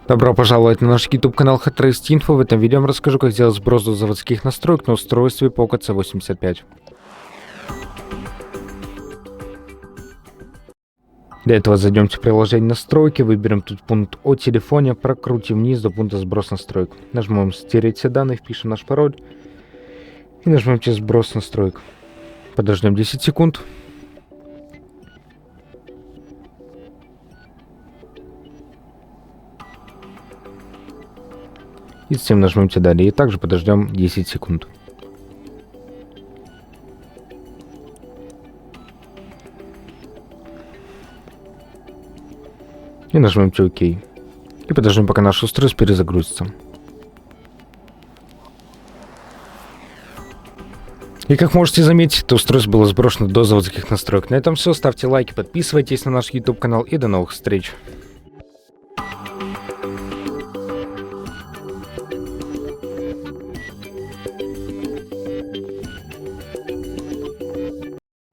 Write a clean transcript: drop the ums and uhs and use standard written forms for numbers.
Добро пожаловать на наш YouTube канал Hatrest Info. В этом видео я вам расскажу, как сделать сброс до заводских настроек на устройстве Poco C85. Для этого зайдемте в приложение настройки, выберем тут пункт о телефоне, прокрутим вниз до пункта сброс настроек. Нажмем стереть все данные, впишем наш пароль и нажмемте сброс настроек. Подождем 10 секунд. И затем нажмемте далее и также подождем 10 секунд. И нажмемте ОК. И подождем, пока наше устройство перезагрузится. И как можете заметить, это устройство было сброшено до заводских настроек. На этом все. Ставьте лайки, подписывайтесь на наш YouTube канал и до новых встреч.